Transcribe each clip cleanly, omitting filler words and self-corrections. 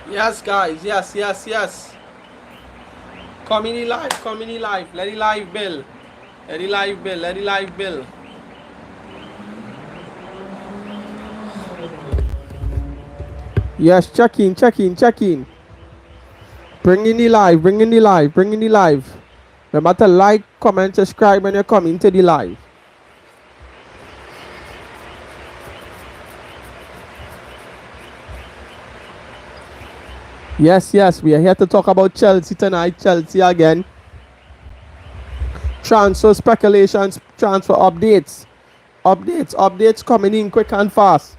Yes, guys. Yes, yes, yes. Community live, community live. Let it live bill. Let it live bill. Let it live bill. Yes, check in, check in, check in. Bring in the live, bring in the live, bring in the live. Remember to like, comment, subscribe when you come into the live. Yes, yes, we are here to talk about Chelsea tonight. Chelsea again. Transfer speculations, transfer updates. Updates coming in quick and fast.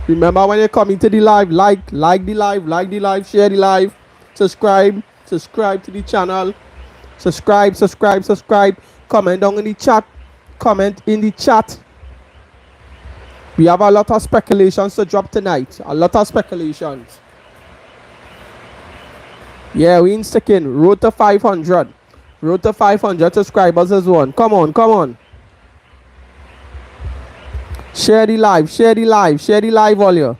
Remember when you come into the live, like the live, share the live, subscribe to the channel. Subscribe. Comment down in the chat. Comment in the chat. We have a lot of speculations to drop tonight. A lot of speculations. Yeah, we in sticking. Road to 500. Road to 500 subscribers is one. Come on. Share the live, all you.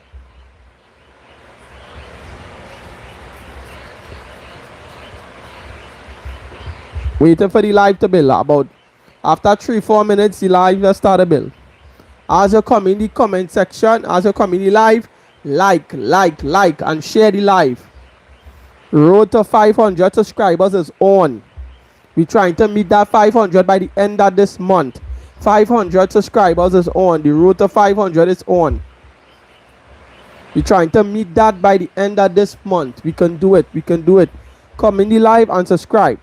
Waiting for the live to build. About after 3-4 minutes, the live will start to build. As you come in the comment section, as you come in the live, like, and share the live. Road to 500 subscribers is on. We're trying to meet that 500 by the end of this month. 500 subscribers is on. The road to 500 is on. We're trying to meet that by the end of this month. We can do it. Come in the live and subscribe.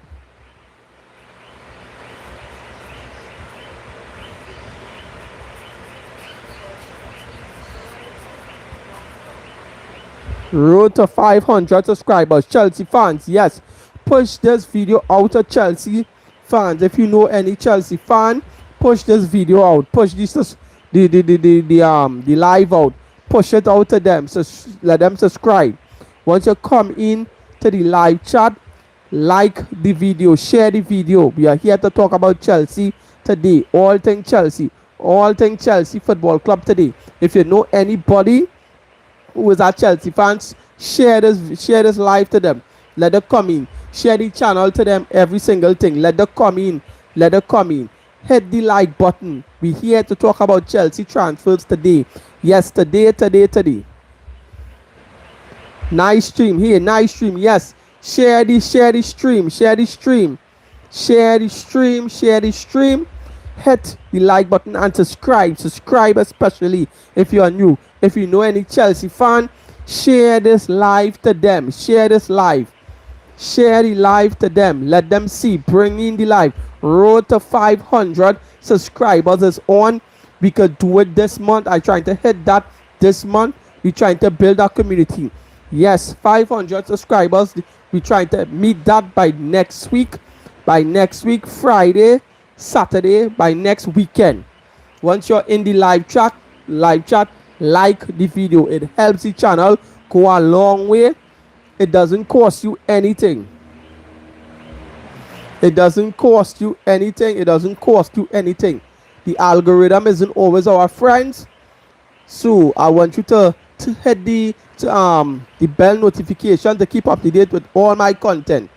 Road to 500 subscribers. Chelsea fans, yes. Push this video out to Chelsea fans. If you know any Chelsea fan, push this video out. Push this the live out. Push it out to them. So let them subscribe. Once you come in to the live chat, like the video, share the video. We are here to talk about Chelsea today. All things Chelsea. All things Chelsea Football Club today. If you know anybody who is a Chelsea fans, share this live to them. Let them come in. Share the channel to them, every single thing. Let them come in. Hit the like button. We here to talk about Chelsea transfers today. Yes, today. Nice stream here, nice stream. Yes. Share the stream. Hit the like button and subscribe especially if you are new. If you know any Chelsea fan, share this live to them. Share the live to them. Let them see. Bring in the live. Road to 500 subscribers is on. We could do it this month. I'm trying to hit that this month. We're trying to build our community. Yes, 500 subscribers. We're trying to meet that by next week. Friday, Saturday, by next weekend. Once you're in the live chat, like the video. It helps the channel go a long way. It doesn't cost you anything. The algorithm isn't always our friends. So I want you to hit the bell notification to keep up to date with all my content.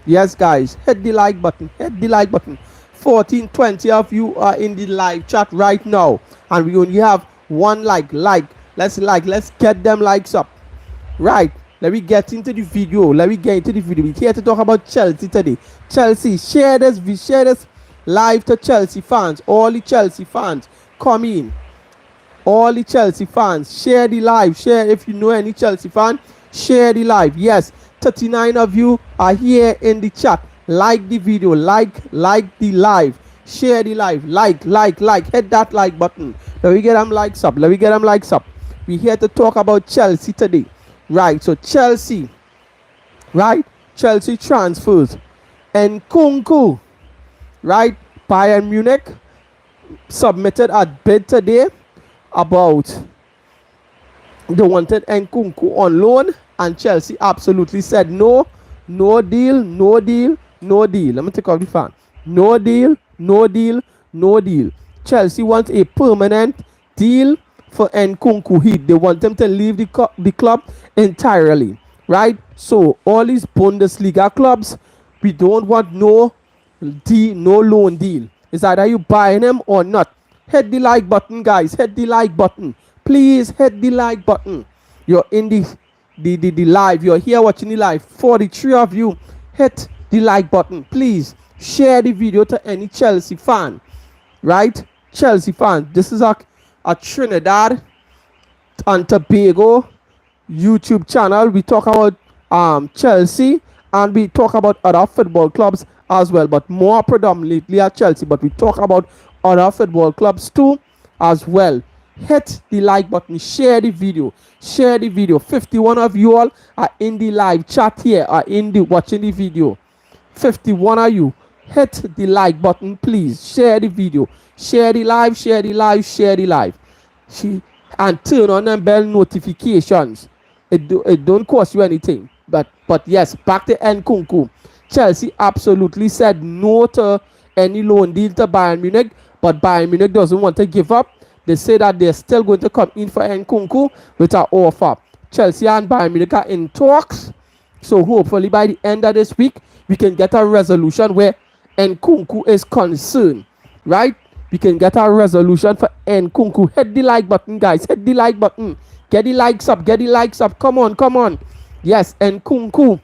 Yes, guys, hit the like button. 14-20 of you are in the live chat right now, and we only have one like. Let's get them likes up. Right, let me get into the video. We're here to talk about Chelsea today. Chelsea, share this live to Chelsea fans. All the Chelsea fans, come in. All the Chelsea fans, share the live. Share if you know any Chelsea fan. Share the live. Yes, 39 of you are here in the chat. Like the video, like the live, share the live, like, hit that like button. Let me get them likes up. We're here to talk about Chelsea today. Right, so Chelsea transfers. Nkunku, right, Bayern Munich submitted a bid today about they wanted Nkunku on loan, and Chelsea absolutely said no deal. Let me take off the fan. No deal. Chelsea wants a permanent deal for Nkunku Heat. They want him to leave the club entirely, right? So all these Bundesliga clubs, we don't want no loan deal. It's either you buying him or not. Hit the like button, guys. Hit the like button. Please hit the like button. You're in the live. You're here watching the live. 43 of you. Hit the like button. Please share the video to any Chelsea fan. Right? Chelsea fan. This is a Trinidad and Tobago YouTube channel. We talk about Chelsea and we talk about other football clubs as well, but more predominantly at Chelsea, but we talk about other football clubs too as well. Hit the like button, share the video. 51 of you all are in the live chat here, are in the watching the video. 51 of you, hit the like button, please. Share the video, share the live, and turn on them bell notifications. It don't cost you anything. But yes, back to Nkunku. Chelsea absolutely said no to any loan deal to Bayern Munich, but Bayern Munich doesn't want to give up. They say that they're still going to come in for Nkunku with an offer. Chelsea and Bayern Munich are in talks, so hopefully by the end of this week, we can get a resolution where Nkunku is concerned, right? We can get a resolution for Nkunku. Hit the like button, guys. Hit the like button. Get the likes up. Come on. Yes, Nkunku.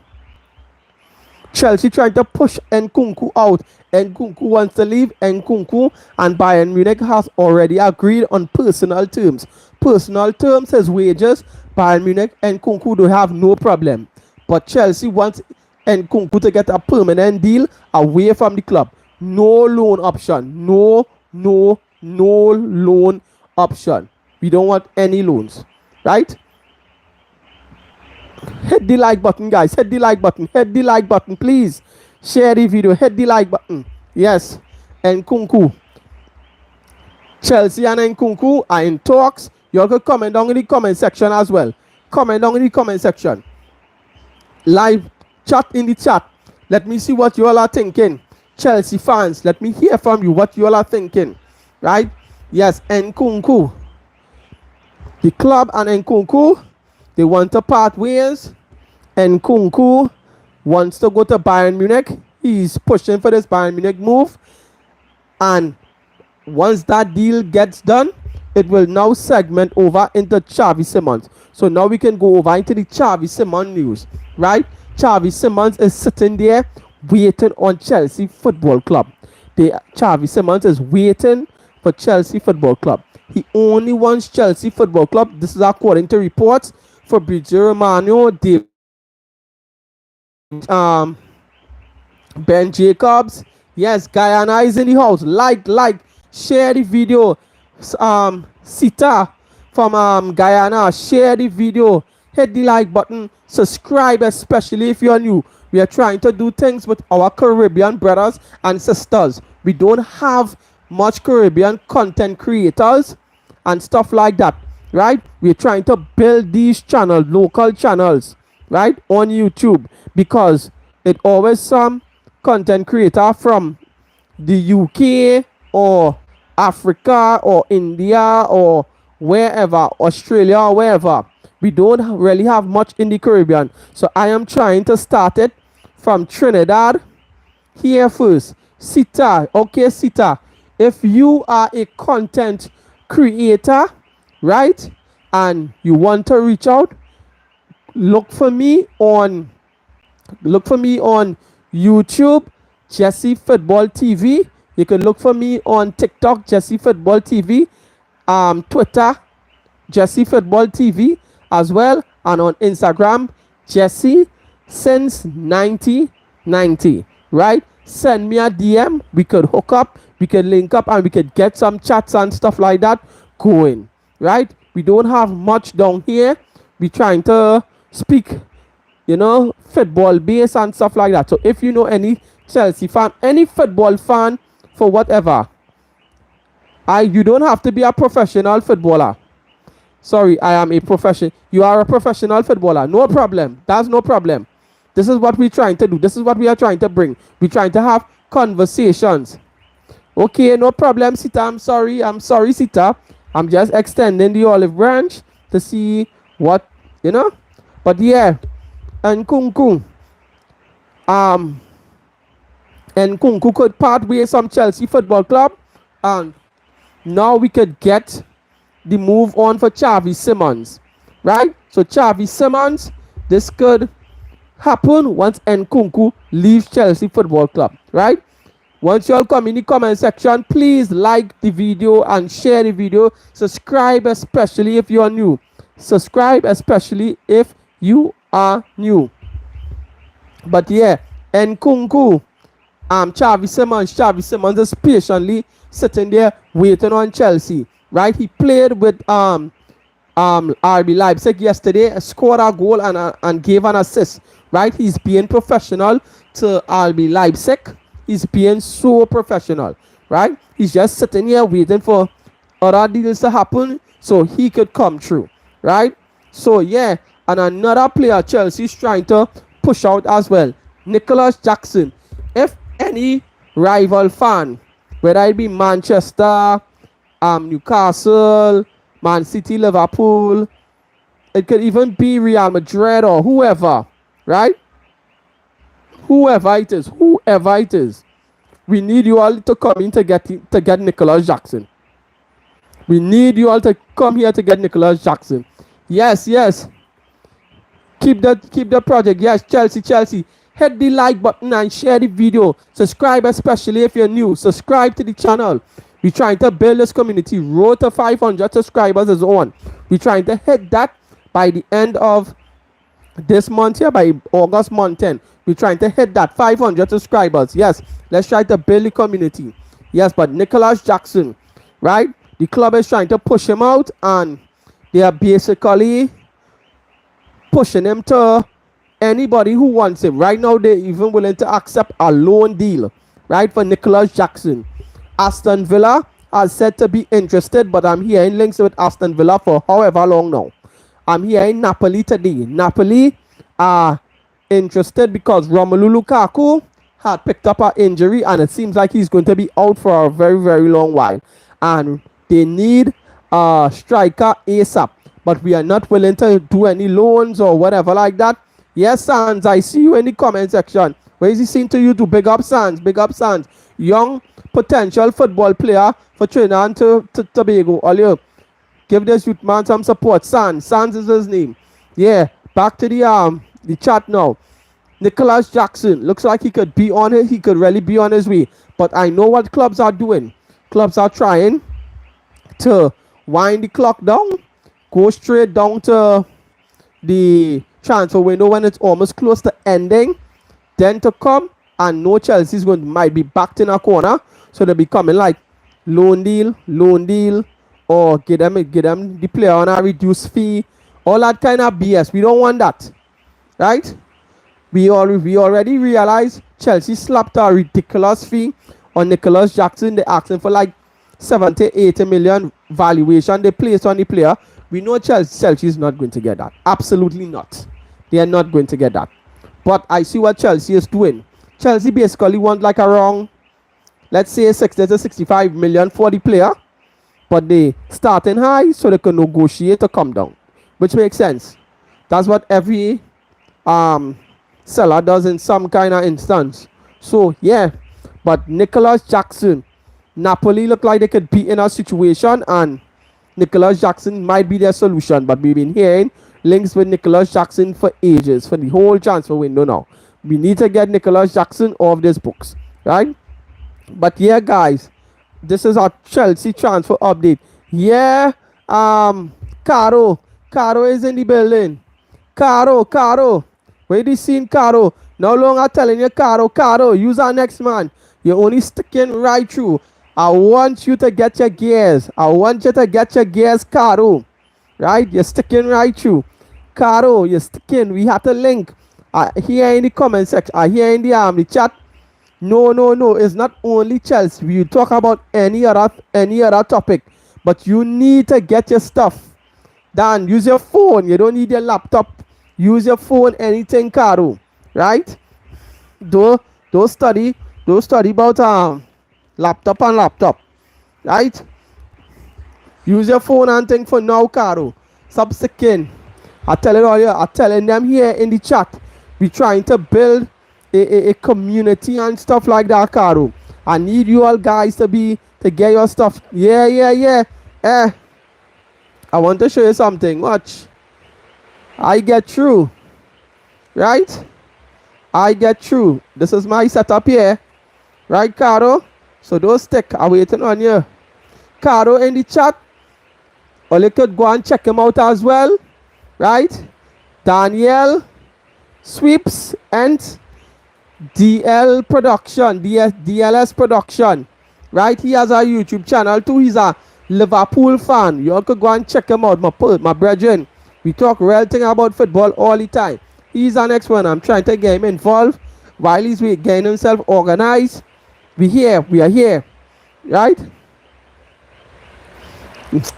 Chelsea trying to push Nkunku out. Nkunku wants to leave. Nkunku and Bayern Munich has already agreed on personal terms. His wages. Bayern Munich, Nkunku don't have no problem. But Chelsea wants Nkunku to get a permanent deal away from the club. No loan option. No loan option. We don't want any loans. Right? Hit the like button, guys. Hit the like button, please. Share the video. Hit the like button. Yes. Nkunku. Chelsea and Nkunku are in talks. You all can comment down in the comment section as well. Live chat in the chat. Let me see what you all are thinking. Chelsea fans, let me hear from you what you all are thinking. Right? Yes, Nkunku. The club and Nkunku, they want to part ways. Nkunku wants to go to Bayern Munich. He's pushing for this Bayern Munich move. And once that deal gets done, it will now segment over into Xavi Simons. So now we can go over into the Xavi Simons news. Right? Xavi Simons is sitting there waiting on Chelsea Football Club. Xavi Simons is waiting for Chelsea Football Club. He only wants Chelsea Football Club. This is according to reports. Fabrizio Romano, Ben Jacobs. Yes, Guyana is in the house. Like, share the video. Sita from Guyana, share the video. Hit the like button. Subscribe, especially if you're new. We are trying to do things with our Caribbean brothers and sisters. We don't have much Caribbean content creators and stuff like that, right? We're trying to build these channels, local channels, right, on YouTube, because it always some content creator from the UK or Africa or India or wherever, Australia or wherever. We don't really have much in the Caribbean, so I am trying to start it from Trinidad here first. Sita, okay, Sita, if you are a content creator, right, and you want to reach out, look for me on YouTube, Jesse Football TV. You can look for me on TikTok, Jesse Football TV, Twitter, Jesse Football TV as well, and on Instagram, Jesse since 1990, right? Send me a DM. We could hook up, we could link up, and we could get some chats and stuff like that going, right? We don't have much down here. We trying to speak, football base and stuff like that. So if you know any Chelsea fan, any football fan for whatever, you don't have to be a professional footballer. Sorry, I am a professional. You are a professional footballer. No problem. That's no problem. This is what we're trying to do. This is what we are trying to bring. We're trying to have conversations. Okay, no problem, Sita. I'm sorry, Sita. I'm just extending the olive branch to see what, you know. But yeah, and Nkunku, and Nkunku could part ways from Chelsea Football Club, and now we could get the move on for Xavi Simons, right? So Xavi Simons, this could happen once Nkunku leaves Chelsea Football Club, right? Once you all come in the comment section, please like the video and share the video. Subscribe, especially if you are new. Subscribe, especially if you are new. But yeah, Nkunku, Xavi Simons is patiently sitting there waiting on Chelsea, right? He played with RB Leipzig yesterday, scored a goal and gave an assist, right? He's being professional to RB Leipzig. He's being so professional, right? He's just sitting here waiting for other deals to happen so he could come through, right? So yeah, and another player Chelsea's trying to push out as well, Nicholas Jackson. If any rival fan, whether it be Manchester, Newcastle, Man City, Liverpool, it could even be Real Madrid or whoever, right? Whoever it is, we need you all to come in to get Nicholas Jackson. We need you all to come here to get Nicholas Jackson. Yes. Keep the project. Yes, Chelsea. Hit the like button and share the video. Subscribe, especially if you're new. Subscribe to the channel. We're trying to build this community. Road to 500 subscribers is on. We're trying to hit that by the end of this month here, by August month 10. We're trying to hit that 500 subscribers. Yes, let's try to build the community. Yes, but Nicholas Jackson, right? The club is trying to push him out, and they are basically pushing him to anybody who wants him. Right now, they're even willing to accept a loan deal, right, for Nicholas Jackson. Aston Villa are said to be interested, but I'm hearing links with Aston Villa for however long now. I'm hearing Napoli today. Napoli are interested because Romelu Lukaku had picked up an injury, and it seems like he's going to be out for a very, very long while. And they need a striker ASAP. But we are not willing to do any loans or whatever like that. Yes, Sans, I see you in the comment section. Where is he saying to you to big up Sans? Big up Sans. Young potential football player for Trinidad and Tobago. All you give this youth man some support. Sans is his name. Yeah, back to the chat now. Nicholas Jackson looks like he could be on it. He could really be on his way. But I know what clubs are doing. Clubs are trying to wind the clock down, go straight down to the transfer window when it's almost close to ending, then to come and know Chelsea's might be backed in a corner, so they'll be coming like loan deal, or get them the player on a reduced fee, all that kind of BS. We don't want that, right? We already realize Chelsea slapped a ridiculous fee on Nicholas Jackson. They're asking for like 70-80 million valuation they placed on the player. We know Chelsea is not going to get that. Absolutely not. They are not going to get that. But I see what Chelsea is doing. Chelsea basically want like around, let's say 60 to 65 million for the player. But they starting high so they can negotiate to come down. Which makes sense. That's what every seller does in some kind of instance. So yeah. But Nicholas Jackson, Napoli look like they could be in a situation, and Nicholas Jackson might be their solution. But we've been hearing links with Nicholas Jackson for ages, for the whole transfer window now. We need to get Nicholas Jackson off these books, right? But yeah, guys, this is our Chelsea transfer update. Yeah, Caro is in the building. Caro, where you seen Caro? No longer telling you, Caro, use our next man. You're only sticking right through. I want you to get your gears. Caro. Right? You're sticking right through. Caro, you're sticking. We have to link. Here in the comment section. Here in the chat. No. It's not only Chelsea. We talk about any other topic. But you need to get your stuff done. Use your phone. You don't need your laptop. Use your phone. Anything, Caro. Right? Don't study about laptop, right? Use your phone and think for now, Caro. Stop sticking. I'm telling them here in the chat. We trying to build a community and stuff like that, Caro. I need you all guys to get your stuff. Yeah. I want to show you something. Watch. I get through. Right? I get through. This is my setup here. Right, Caro? So don't stick. I'm waiting on you. Caro in the chat. Or you could go and check him out as well. Right? Daniel Sweeps and DLS Production. Right? He has a YouTube channel too. He's a Liverpool fan. You all could go and check him out, my brethren. We talk real thing about football all the time. He's our next one. I'm trying to get him involved while he's getting himself organized. We are here. Right?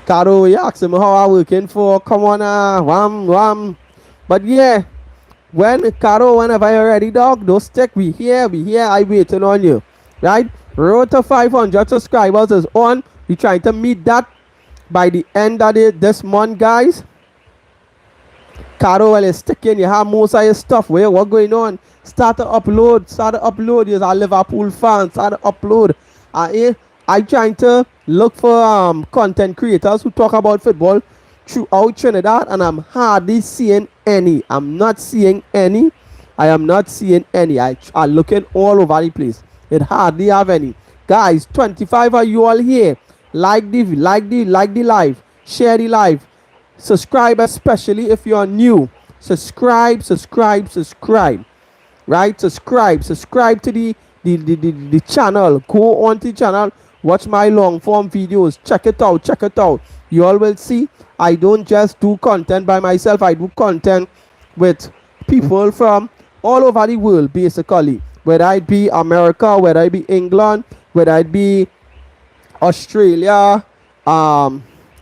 Caro, you ask him how I'm working for. Come on, wham. But yeah, whenever you're ready, dog, don't stick. We here. I waiting on you. Right? Road to 500 subscribers is on. We trying to meet that by the end of this month, guys. Caro, well, you're sticking. You have most of your stuff. What's going on? Start to upload. You're a Liverpool fan. Start to upload. I trying to look for content creators who talk about football throughout Trinidad, and I'm hardly seeing any. I'm not seeing any. I am not seeing any. I'm looking all over the place. It hardly have any. Guys, 25 of you all here. Like the live. Share the live. Subscribe, especially if you're new. Subscribe. Right? Subscribe to the channel. Go on to the channel. Watch my long form videos. Check it out. You all will see I don't just do content by myself. I do content with people from all over the world, basically. Whether it be America, whether it be England, whether it be Australia,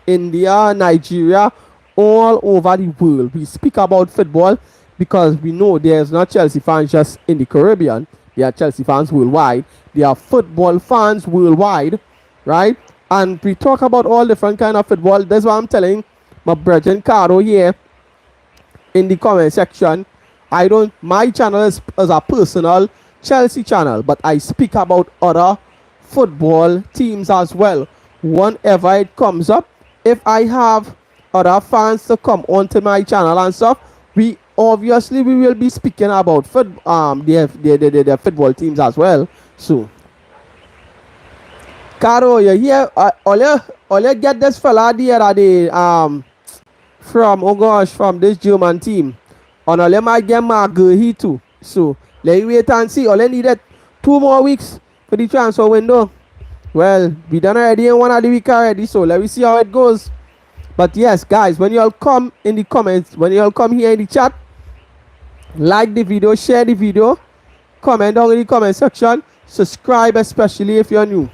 India, Nigeria, all over the world. We speak about football because we know there's not Chelsea fans just in the Caribbean. There are Chelsea fans worldwide. There are football fans worldwide, right? And we talk about all different kind of football. That's why I'm telling my brethren Caro here in the comment section. My channel is a personal Chelsea channel, but I speak about other football teams as well. Whenever it comes up, if I have other fans to come onto my channel and stuff, we will be speaking about the football teams as well. So, Caro, you here? All you get this fella there from this German team, and all you might get Marguerite too. So let you wait and see. All you needed 2 more weeks for the transfer window. Well, we done already in 1 of the week already, so let me see how it goes. But yes, guys, when you all come in the comments, when you all come here in the chat, like the video, share the video, comment down in the comment section, subscribe, especially if you're new.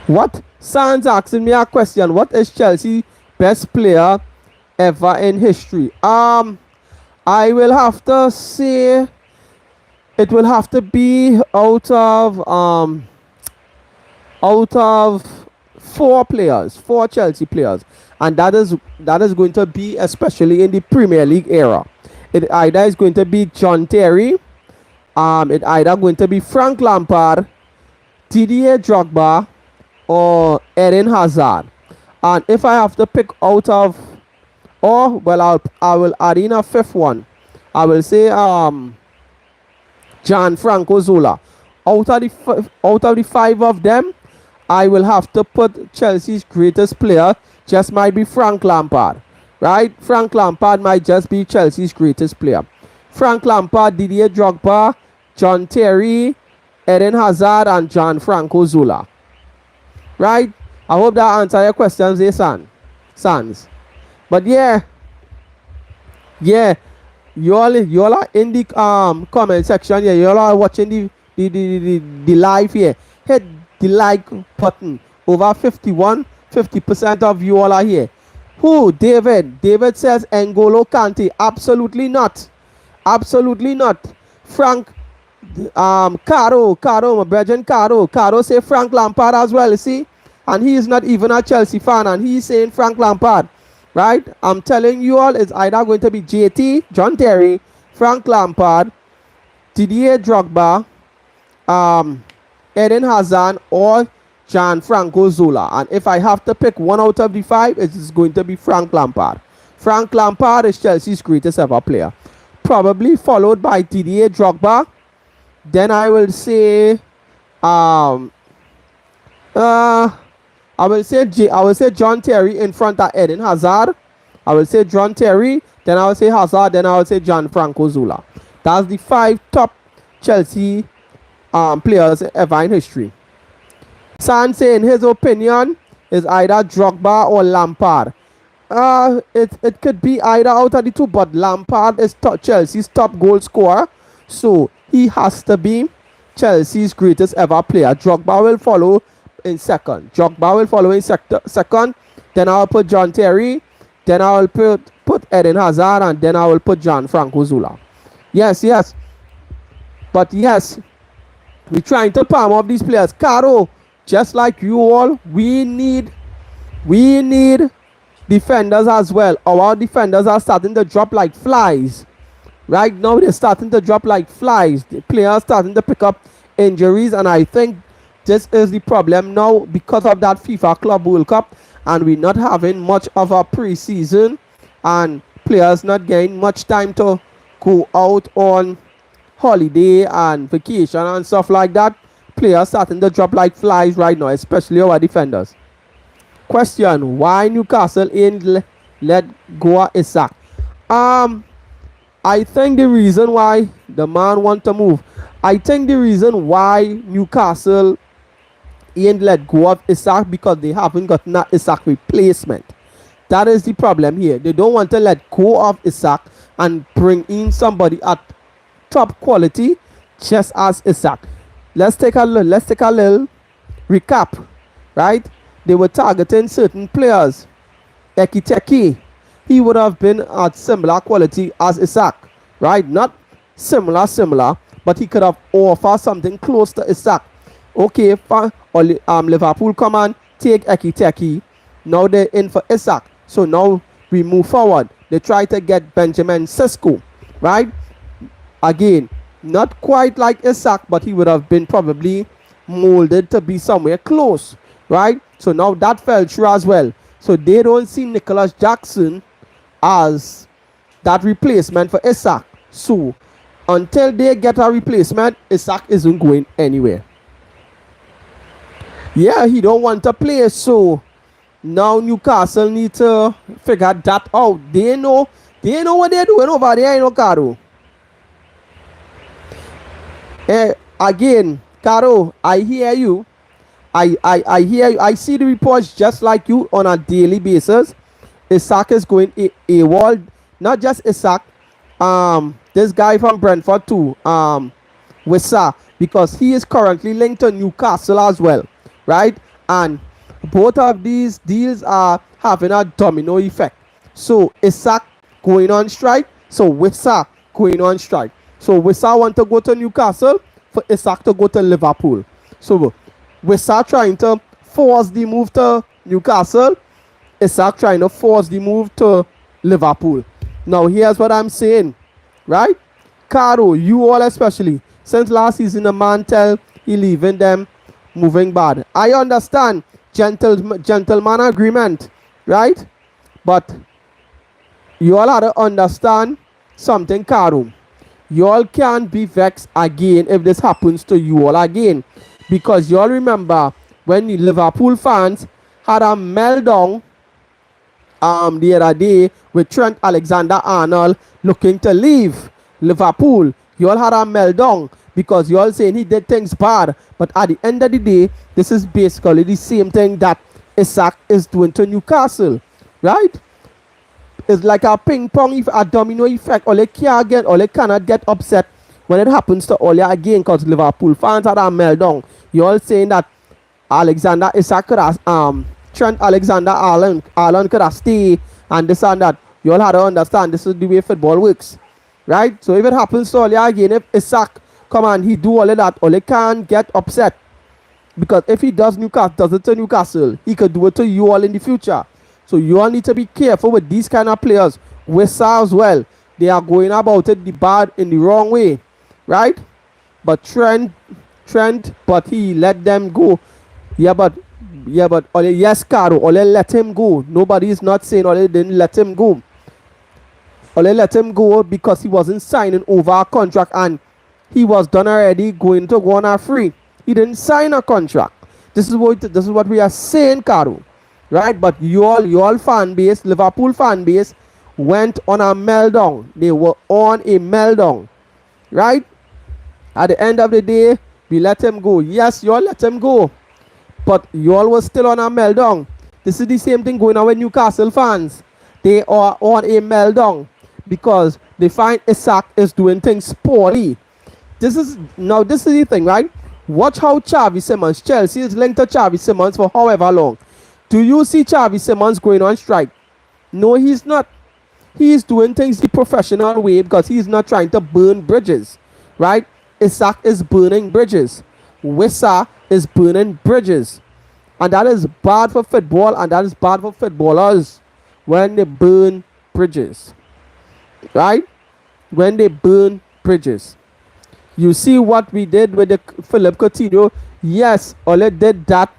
What? Sans asking me a question. What is Chelsea best player ever in history? I will have to say it will have to be out of 4 Chelsea players, and that is going to be especially in the Premier League era. It either is going to be John Terry, it either going to be Frank Lampard, Didier Drogba, or Eden Hazard. And if I have to pick out of, I will add in a 5th one. I will say Gianfranco Zola. Out of the 5 of them, I will have to put Chelsea's greatest player just might be Frank Lampard. Right? Frank Lampard might just be Chelsea's greatest player. Frank Lampard, Didier Drogba, John Terry, Eden Hazard, and Gianfranco Zola. Right? I hope that answers your questions there, Sans. But yeah, you all are in the comment section. Yeah, you all are watching the live here. Hit the like button. Over 50% of you all are here. Who? David says N'Golo Kante. Absolutely not. Frank, Caro, my brethren, Caro say Frank Lampard as well. You see, And he is not even a Chelsea fan, and he's saying Frank Lampard, right? I'm telling you all, it's either going to be JT, John Terry, Frank Lampard, Didier Drogba, Eden Hazard, or Gianfranco Zola. And if I have to pick one out of the 5, it is going to be Frank Lampard. Frank Lampard is Chelsea's greatest ever player. Probably followed by Didier Drogba. Then I will say, I will say John Terry in front of Eden Hazard. I will say John Terry, then I will say Hazard, then I will say Gianfranco Zola. That's the 5 top Chelsea players ever in history. Sanse, in his opinion, is either Drogba or Lampard. It could be either out of the 2, but Lampard is Chelsea's top goal scorer, so he has to be Chelsea's greatest ever player. Drogba will follow in second. Second. Then I'll put John Terry. Then I will put Eden Hazard, and then I will put Gianfranco Zola. Yes. But yes, we're trying to palm off these players. Caro, just like you all, we need defenders as well. Our defenders are starting to drop like flies. Right now, they're starting to drop like flies. The players starting to pick up injuries, and I think this is the problem now because of that FIFA Club World Cup, and we're not having much of a pre-season, and players not getting much time to go out on holiday and vacation and stuff like that. Players starting to drop like flies right now, especially our defenders. Question: why Newcastle ain't let go of Isak? I think the reason why the man want to move, I think the reason why Newcastle ain't let go of Isak because they haven't gotten that Isak replacement. That is the problem here. They don't want to let go of Isak and bring in somebody at top quality just as Isak. Let's take a little recap, right? They were targeting certain players. Ekitike, he would have been at similar quality as Isak, right? Not similar, but he could have offered something close to Isak. Okay, Liverpool come and take Ekitike. Now they're in for Isak. So now we move forward. They try to get Benjamin Sesko, right? Again, not quite like Isak, but he would have been probably molded to be somewhere close, right? So now that fell through as well. So they don't see Nicholas Jackson as that replacement for Isak. So until they get a replacement, Isak isn't going anywhere. Yeah, he don't want to play. So now Newcastle need to figure that out. They know what they're doing over there, you know, Caro. Again, Caro, I hear you. I hear you. I see the reports just like you on a daily basis. Isak is going AWOL. Not just Isak. This guy from Brentford too. Wissa, because he is currently linked to Newcastle as well, right? And both of these deals are having a domino effect. So Isak going on strike. So Wissa going on strike. So Wissa want to go to Newcastle for Isak to go to Liverpool. So Wissa trying to force the move to Newcastle. Isak trying to force the move to Liverpool. Now here's what I'm saying, right? Caro, you all especially, since last season the man tell he leaving them moving bad. I understand gentleman agreement, right? But you all have to understand something, Caro. You all can't be vexed again if this happens to you all again. Because you all remember when the Liverpool fans had a meltdown the other day with Trent Alexander-Arnold looking to leave Liverpool. You all had a meltdown because you all saying he did things bad. But at the end of the day, this is basically the same thing that Isak is doing to Newcastle, right? It's like a ping pong, a domino effect. All they can't get, all they cannot get upset when it happens to Ole again because Liverpool fans had a meltdown. You all saying that Alexander Isak could have, Trent Alexander-Arnold could have stayed and this and that. You all had to understand this is the way football works, right? So if it happens to Ole again, if Isak come and he do all of that, Ole can't get upset. Because if he does it to Newcastle, he could do it to you all in the future. So you all need to be careful with these kind of players. Wissa as well. They are going about it in the wrong way, right? But Trent, but he let them go. But Ole, yes, Caro, Ole let him go. Nobody is not saying Ole didn't let him go. Ole let him go because he wasn't signing over a contract and he was done already going to go on a free. He didn't sign a contract. This is what we are saying, Caro. Right? But your fan base, Liverpool fan base, went on a meltdown. They were on a meltdown. Right? At the end of the day, we let him go. Yes, you all let him go. But you all was still on a meltdown. This is the same thing going on with Newcastle fans. They are on a meltdown because they find Isak is doing things poorly. This is the thing, right? Watch how Xavi Simons, Chelsea is linked to Xavi Simons for however long. Do you see Xavi Simons going on strike? No, he's not. He is doing things the professional way because he's not trying to burn bridges, right? Isak is burning bridges. Wissa is burning bridges. And that is bad for football and that is bad for footballers when they burn bridges, right? When they burn bridges. You see what we did with the Philippe Coutinho? Yes, Ole did that.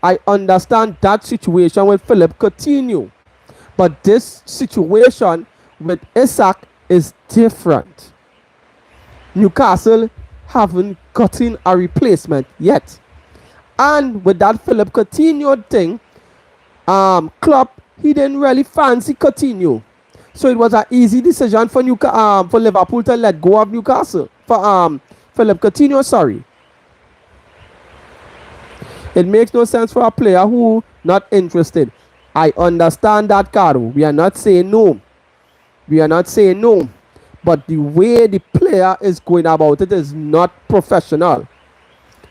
I understand that situation with Philippe Coutinho. But this situation with Isak is different. Newcastle haven't gotten a replacement yet. And with that Philippe Coutinho thing, Klopp, he didn't really fancy Coutinho. So it was an easy decision for Liverpool to let go of Newcastle. For Philippe Coutinho, sorry. It makes no sense for a player who not interested. I understand that, Caro. We are not saying no. We are not saying no. But the way the player is going about it is not professional.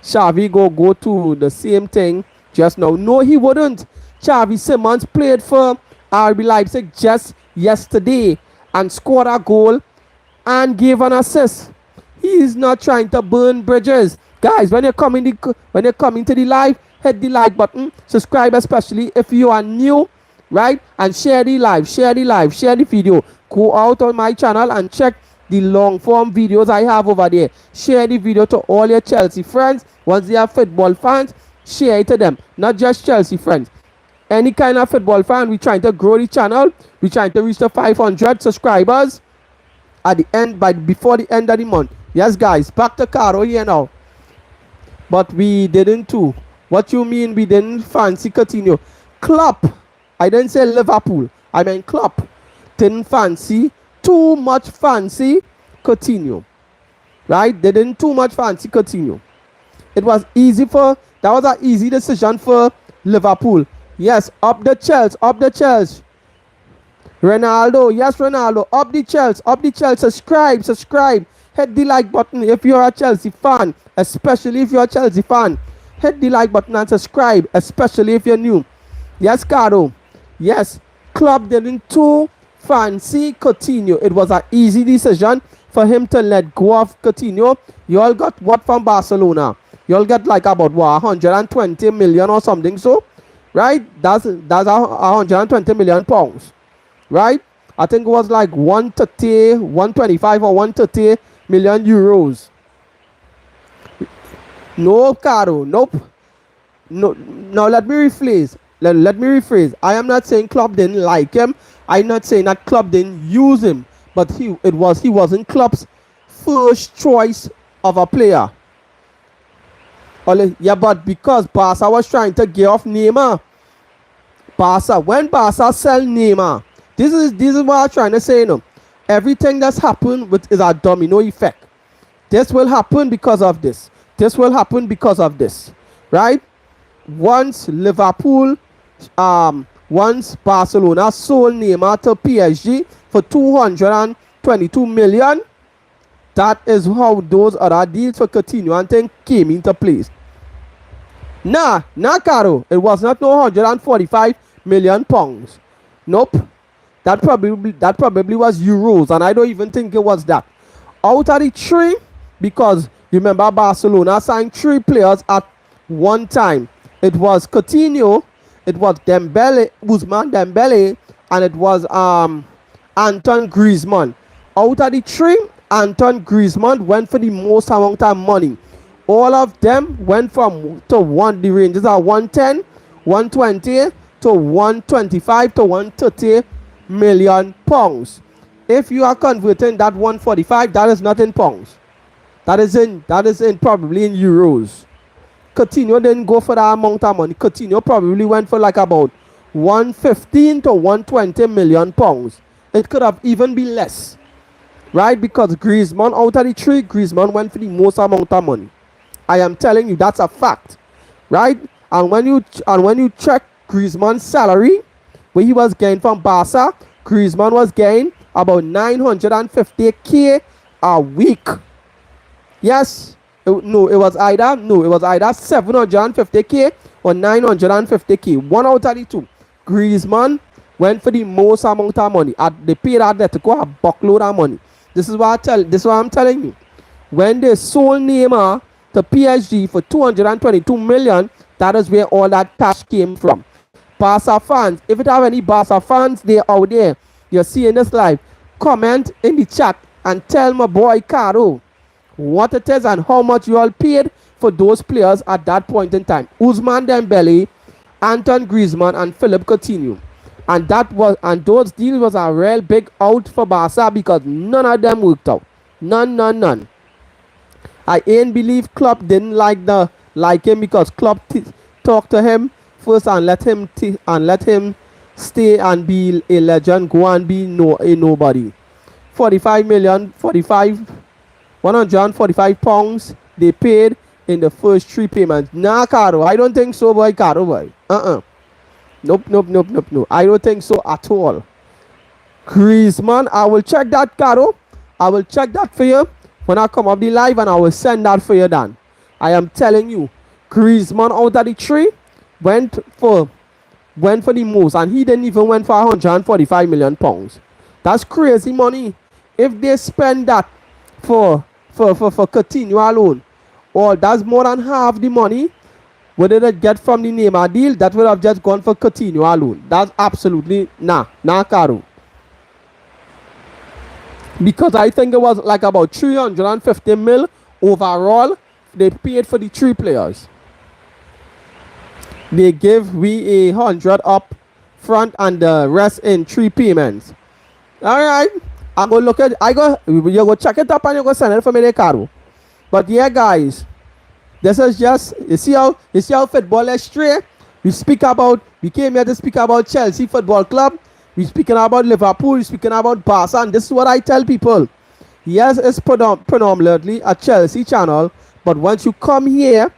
Xavi go to the same thing just now. No, he wouldn't. Xavi Simons played for RB Leipzig just yesterday and scored a goal and gave an assist. He is not trying to burn bridges. Guys, when you're coming to the live, hit the like button, subscribe especially if you are new, right? And share the live, share the video. Go out on my channel and check the long form videos I have over there. Share the video to all your Chelsea friends. Once they are football fans, share it to them. Not just Chelsea friends. Any kind of football fan, we're trying to grow the channel. We're trying to reach the 500 subscribers at the end, before the end of the month. Yes, guys, back to Caro here now. But we didn't too. What you mean we didn't fancy Coutinho? Klopp, I didn't say Liverpool. I mean Klopp didn't fancy too much fancy Coutinho. Right? They didn't too much fancy Coutinho. That was an easy decision for Liverpool. Yes, up the Chelsea. Ronaldo, yes, Ronaldo, up the Chelsea. Subscribe. Hit the like button if you're a Chelsea fan, especially if you're a Chelsea fan. Hit the like button and subscribe, especially if you're new. Yes, Caro. Yes, Klopp didn't too fancy Coutinho. It was an easy decision for him to let go of Coutinho. You all got what from Barcelona? You all get like about 120 million or something, so right? That's 120 million pounds, right? I think it was like 130, 125 or 130 million euros. No, Caro, nope. No, now let me rephrase. Let me rephrase. I am not saying Klopp didn't like him. I'm not saying that Klopp didn't use him, but he wasn't Klopp's first choice of a player. Yeah, but because Barca was trying to get off Neymar. When Barca sell Neymar, this is what I'm trying to say, everything that's happened is a domino effect. This will happen because of this. This will happen because of this, right? Once Barcelona sold Neymar to PSG for 222 million, that is how those other deals for Coutinho and thing came into place. Nah, Caro, it was not no 145 million pounds. Nope. That probably was euros, and I don't even think it was that. Out of the three, because remember Barcelona signed 3 players at one time. It was Coutinho, it was Dembele, Ousmane Dembele, and it was Antoine Griezmann. Out of the three, Antoine Griezmann went for the most amount of money. All of them went from to one. The ranges are 110, 120 to 125 to 130 million pounds. If you are converting that 145, that is not in pounds. That is in probably in euros. Coutinho didn't go for that amount of money. Coutinho probably went for like about 115 to 120 million pounds. It could have even been less, right? Because Griezmann, out of the three, Griezmann went for the most amount of money. I am telling you, that's a fact, right? And when you check Griezmann's salary, where he was getting from Barca, Griezmann was getting about 950k a week. Yes, it was either 750k or 950k. One out of the two. Griezmann went for the most amount of money. They paid Atletico a buckload of money. This is what I'm telling you. When they sold Neymar to PSG for 222 million, that is where all that cash came from. Barca fans, if you have any Barca fans there out there, you're seeing this live, comment in the chat and tell my boy Caro what it is and how much you all paid for those players at that point in time. Ousmane Dembele, Antoine Griezmann, and Philippe Coutinho. And those deals was a real big out for Barca because none of them worked out. None. I ain't believe Klopp didn't like him because Klopp talked to him first and let him stay and be a legend, go and be a nobody. 145 pounds they paid in the first three payments. Nah, Caro, I don't think so, boy, Caro, boy. Nope. I don't think so at all. Griezmann, I will check that, Caro. I will check that for you when I come up the live and I will send that for you, Dan. I am telling you, Griezmann out of the three went for the most, and he didn't even went for 145 million pounds. That's crazy money. If they spend that for Coutinho alone, or that's more than half the money what did it get from the Neymar deal, that would have just gone for Coutinho alone. That's absolutely nah, Caro. Because I think it was like about 350 mil overall they paid for the three players. They give we 100 up front and the rest in three payments. Alright. You go check it up and you go send it for me, Caro. But yeah, guys, this is just, you see how football is straight. We came here to speak about Chelsea Football Club. We're speaking about Liverpool, we're speaking about Barca, and this is what I tell people. Yes, it's predominantly a Chelsea channel, but once you come here,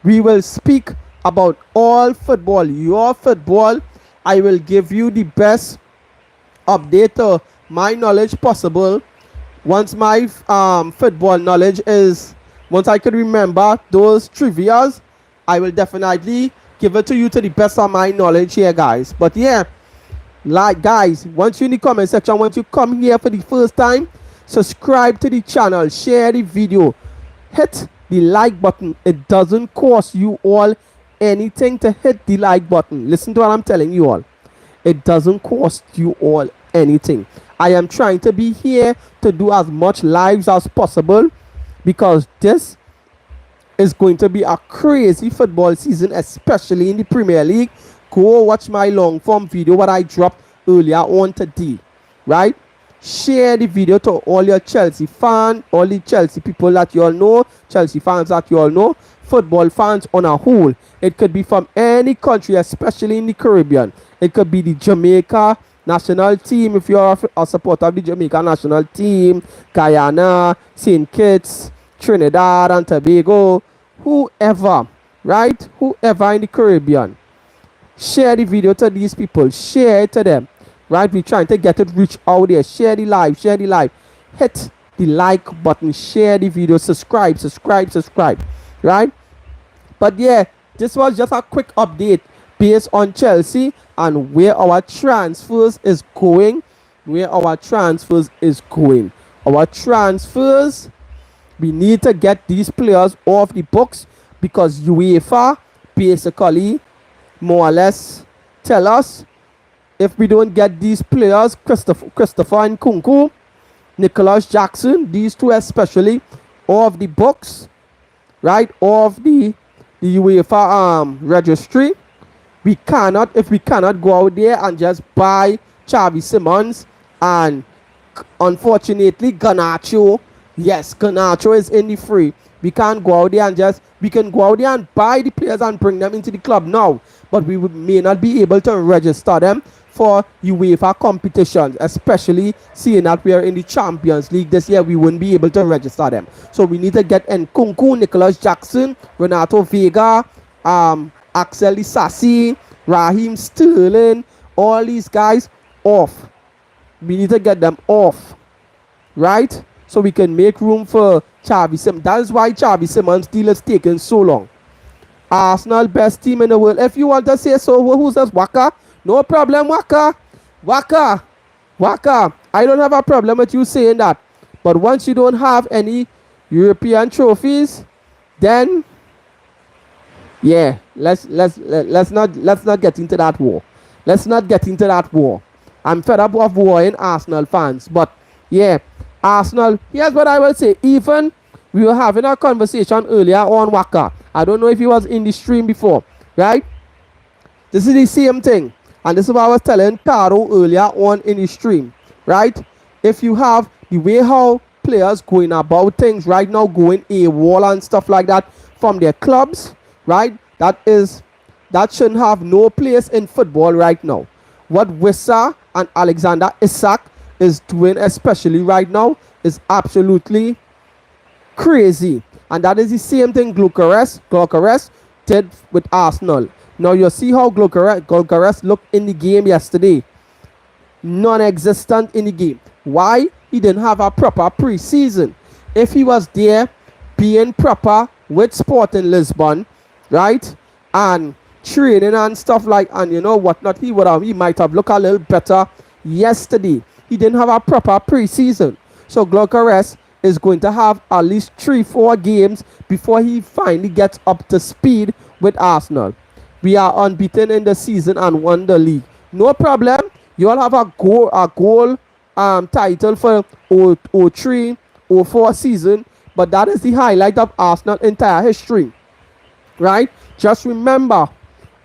we will speak about all football, your football. I will give you the best update to my knowledge possible. Once my football knowledge once I could remember those trivias, I will definitely give it to you to the best of my knowledge here, guys. But yeah, like guys, once you're in the comment section, once you come here for the first time, subscribe to the channel, share the video, hit the like button. It doesn't cost you all anything to hit the like button. Listen to what I'm telling you all. It doesn't cost you all anything. I am trying to be here to do as much lives as possible because this is going to be a crazy football season, especially in the Premier League. Go watch my long form video what I dropped earlier on today, right? Share the video to all your Chelsea fans, all the Chelsea people that you all know, Chelsea fans that you all know, football fans on a whole. It could be from any country, especially in the Caribbean. It could be the Jamaica national team, if you're a supporter of the Jamaica national team, Guyana, St. Kitts, Trinidad and Tobago, whoever, right? Whoever in the Caribbean. Share the video to these people. Share it to them. Right? We're trying to get it reach out there. Share the live. Hit the like button. Share the video. Subscribe. Right? But yeah, this was just a quick update based on Chelsea and where our transfers is going. Our transfers, we need to get these players off the books because UEFA basically more or less tell us if we don't get these players, Christopher and Nkunku, Nicholas Jackson, these two especially, off the books, right, off the UEFA registry, if we cannot go out there and just buy Xavi Simons and unfortunately Garnacho, yes, Garnacho is in the free. We can't go out there and we can go out there and buy the players and bring them into the club now, but we may not be able to register them for UEFA competitions, especially seeing that we are in the Champions League this year. We wouldn't be able to register them. So we need to get Nkunku, Nicholas Jackson, Renato Vega, Axel Disasi, Raheem Sterling, all these guys off. We need to get them off, right? So we can make room for Xavi Simons. That is why Xavi Simons' deal is taking so long. Arsenal, best team in the world. If you want to say so, who's this? Waka? No problem, Waka. Waka. I don't have a problem with you saying that. But once you don't have any European trophies, then yeah, let's not get into that war. Let's not get into that war. I'm fed up of warring Arsenal fans. But yeah, Arsenal, here's what I will say. Even we were having a conversation earlier on Waka. I don't know if he was in the stream before, right? This is the same thing. And this is what I was telling Caro earlier on in the stream, right? If you have the way how players going about things right now, going AWOL and stuff like that from their clubs, right? That shouldn't have no place in football right now. What Wissa and Alexander Isak is doing, especially right now, is absolutely crazy. And that is the same thing Gyökeres did with Arsenal. Now you see how Gyökeres looked in the game yesterday. Non-existent in the game. Why? He didn't have a proper pre-season. If he was there being proper with Sporting Lisbon, right, and training and stuff like, and you know whatnot, he might have looked a little better yesterday. He didn't have a proper pre-season. So Gyökeres is going to have at least 3-4 games before he finally gets up to speed with Arsenal. We are unbeaten in the season and won the league. No problem. You all have a goal title for 03-04 season, but that is the highlight of Arsenal entire history, right? Just remember,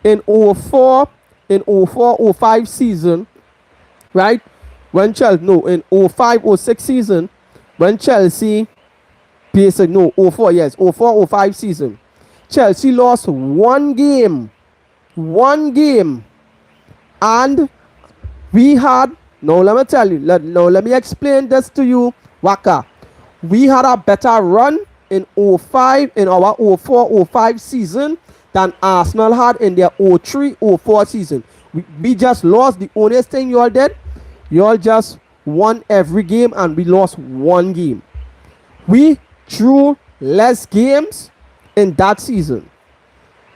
in 04-05 season, right? In 05-06 season, when Chelsea, 04-05 season, Chelsea lost one game, and we had, let me explain this to you, Waka. We had a better run in 05, in our 04-05 season than Arsenal had in their 03-04 season. We just lost. The only thing you all did, you all just won every game and we lost one game. We drew less games in that season.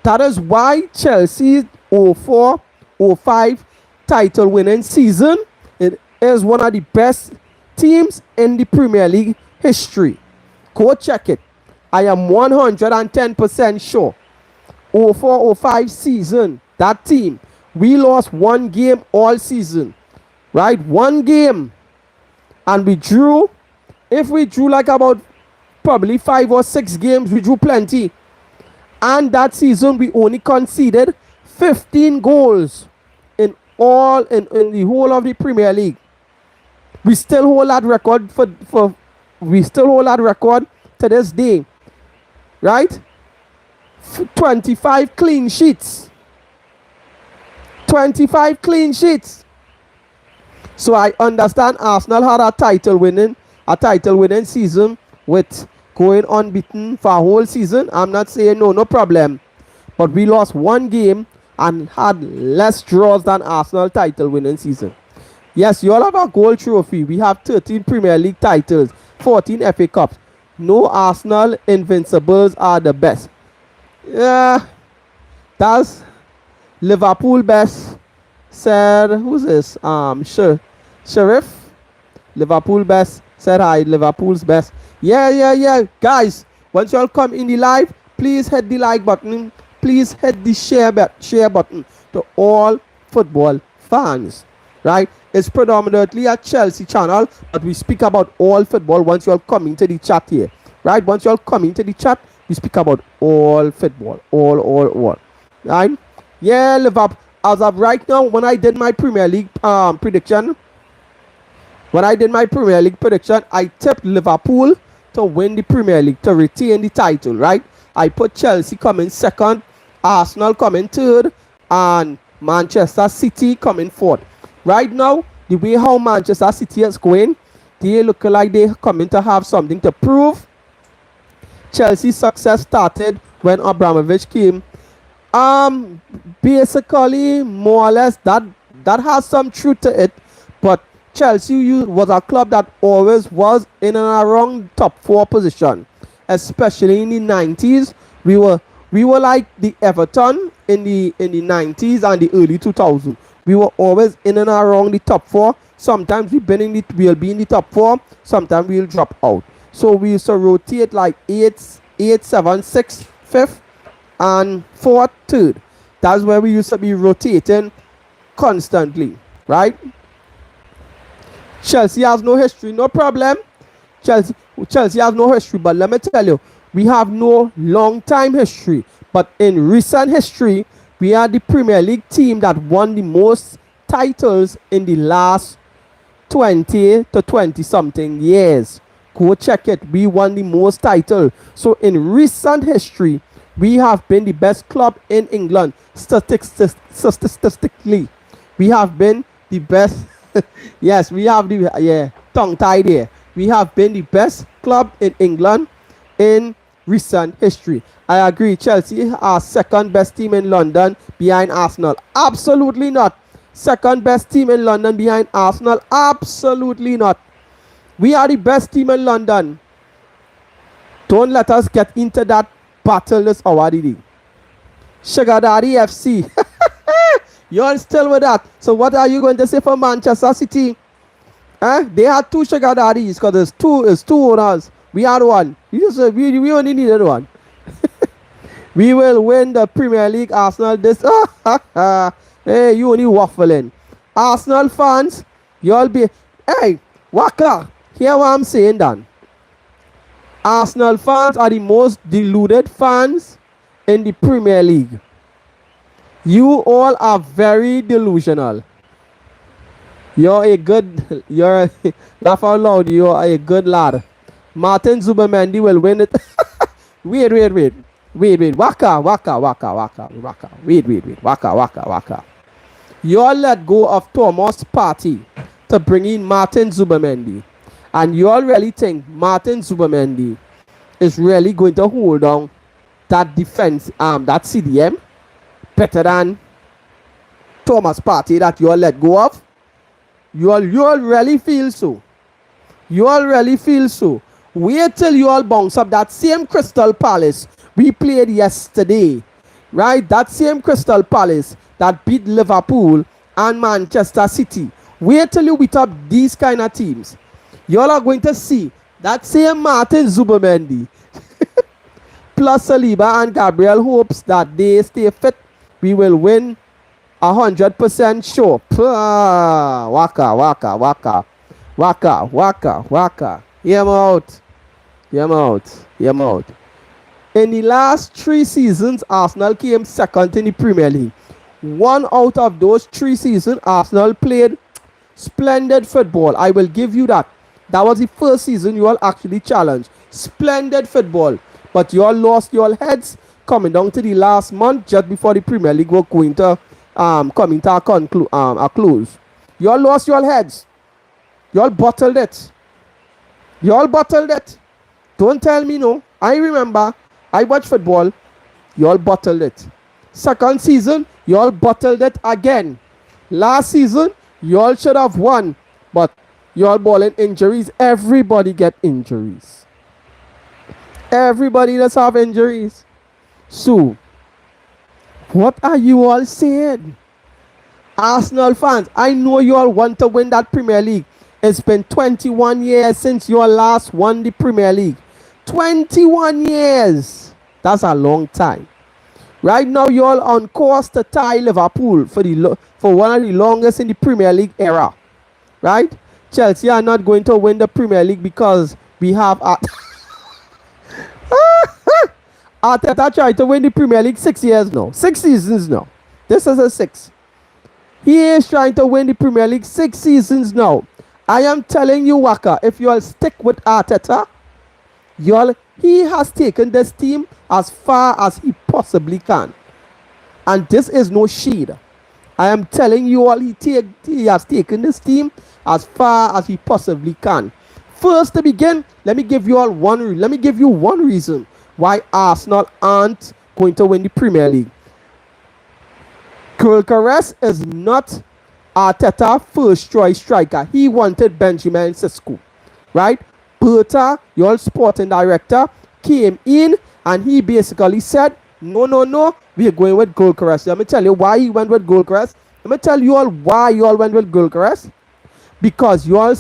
That is why Chelsea's 04-05 title winning season, it is one of the best teams in the Premier League history. Go check it. I am 110% sure. 04-05 season, that team, we lost one game all season, right? One game. And we drew, if we drew like about probably 5 or 6 games, we drew plenty. And that season, we only conceded 15 goals in the whole of the Premier League. We still hold that record to this day, right? 25 clean sheets. 25 clean sheets. So I understand Arsenal had a title winning season with going unbeaten for a whole season. I'm not saying no problem. But we lost one game and had less draws than Arsenal title winning season. Yes, you all have a gold trophy. We have 13 Premier League titles, 14 FA Cups. No Arsenal invincibles are the best. Yeah, that's Liverpool best, said, who's this? Sheriff. Liverpool best said hi, Liverpool's best. Yeah. Guys, once y'all come in the live, please hit the like button. Please hit the share button to all football fans. Right? It's predominantly a Chelsea channel, but we speak about all football once you all come into the chat here. Right? Once you all come into the chat, we speak about all football. All. Right? Yeah, Liverpool. As of right now, when I did my Premier League prediction, I tipped Liverpool to win the Premier League, to retain the title, right? I put Chelsea coming second, Arsenal coming third, and Manchester City coming fourth. Right now, the way how Manchester City is going, they look like they're coming to have something to prove. Chelsea's success started when Abramovich came. Basically, more or less, that has some truth to it. But Chelsea was a club that always was in and around top 4 position, especially in the 90s. We were like the Everton in the 90s and the early 2000s. We were always in and around the top 4. Sometimes we'll be in the top 4. Sometimes we'll drop out. So we used to rotate like 8, 7, 6, 5th, and 4th, 3rd. That's where we used to be rotating constantly, right? Chelsea has no history, no problem. Chelsea has no history, but let me tell you, we have no long time history. But in recent history, we are the Premier League team that won the most titles in the last 20 to 20 something years. Go check it. We won the most titles. So in recent history, we have been the best club in England. Statistically, we have been the best. Yes, we have the tongue tied here. We have been the best club in England in recent history. I agree. Chelsea are second best team in London behind Arsenal. Absolutely not. Second best team in London behind Arsenal. Absolutely not. We are the best team in London. Don't let us get into that battle this hour, Didi. Sugar Daddy FC. You're still with that. So what are you going to say for Manchester City? They had 2 Sugar Daddies because there's two owners. We had one. We only needed one. We will win the Premier League. Arsenal this. Hey, you only waffling. Arsenal fans, you'll be. Hey, Waka. Hear what I'm saying, Dan. Arsenal fans are the most deluded fans in the Premier League. You all are very delusional. Laugh out loud, you're a good lad. Martin Zubimendi will win it. Wait. Waka. Wait. Waka. You all let go of Thomas Partey to bring in Martin Zubimendi. And you all really think Martin Zubimendi is really going to hold on that defense, that CDM, better than Thomas Partey that you all let go of? You all really feel so? You all really feel so? Wait till you all bounce up that same Crystal Palace we played yesterday, right? That same Crystal Palace that beat Liverpool and Manchester City. Wait till you beat up these kind of teams. You all are going to see that same Martin Zubimendi plus Saliba and Gabriel hopes that they stay fit. We will win 100% sure. Waka. Hear me out. In the last 3 seasons, Arsenal came second in the Premier League. 1 out of those 3 seasons, Arsenal played splendid football. I will give you that. That was the first season you all actually challenged. Splendid football. But you all lost your heads coming down to the last month just before the Premier League were going to coming to a close. You all lost your heads. You all bottled it. Don't tell me no. I remember. I watch football. You all bottled it. Second season, you all bottled it again. Last season, you all should have won. But you all balling injuries. Everybody get injuries. Everybody does have injuries. So, what are you all saying? Arsenal fans, I know you all want to win that Premier League. It's been 21 years since you all last won the Premier League. 21 years. That's a long time. Right now, you're on course to tie Liverpool for one of the longest in the Premier League era. Right? Chelsea are not going to win the Premier League because we have Arteta tried to win the Premier League 6 years now. 6 seasons now. This is a 6. He is trying to win the Premier League 6 seasons now. I am telling you, Waka, if you all stick with Arteta, he has taken this team as far as he possibly can. And this is no shade. I am telling you all, he has taken this team as far as he possibly can. First to begin, let me give you one reason why Arsenal aren't going to win the Premier League. Gyökeres is not Arteta's first choice striker. He wanted Benjamin Sesko, right? Berta, your sporting director, came in and he basically said, no, we are going with Gyökeres. Let me tell you why he went with Gyökeres. Let me tell you all why you all went with Gyökeres. Because you all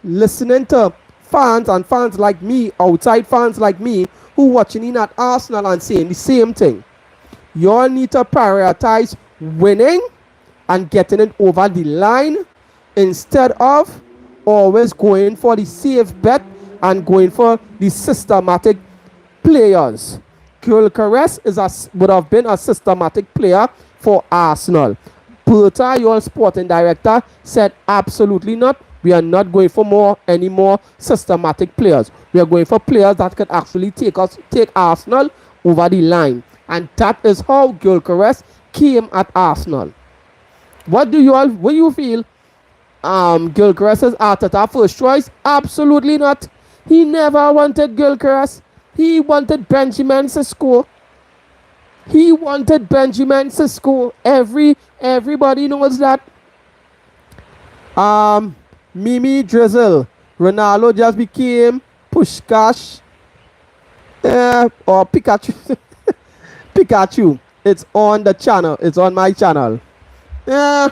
listening to fans and fans like me, outside fans like me, who watching in at Arsenal and saying the same thing. You all need to prioritize winning and getting it over the line instead of always going for the safe bet and going for the systematic players. Gyökeres would have been a systematic player for Arsenal. Berta, your sporting director, said absolutely not. We are not going for any more systematic players. We are going for players that can actually take Arsenal over the line. And that is how Gyökeres came at Arsenal. What do you feel? Gyökeres is Arteta's first choice? Absolutely not. He never wanted Gyökeres. He wanted Benjamin Sesko. Everybody knows that. Mimi Drizzle. Ronaldo just became Pushkash. Or Pikachu. Pikachu. It's on the channel. It's on my channel. Yeah.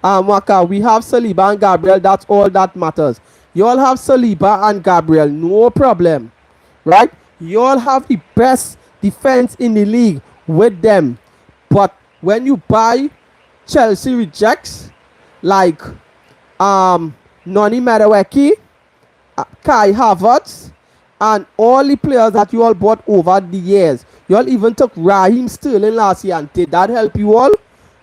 Waka, we have Saliba and Gabriel. That's all that matters. You all have Saliba and Gabriel. No problem. Right? You all have the best defense in the league with them. But when you buy Chelsea rejects like Noni Madueke, Kai Havertz, and all the players that you all bought over the years. You all even took Raheem Sterling last year, and did that help you all?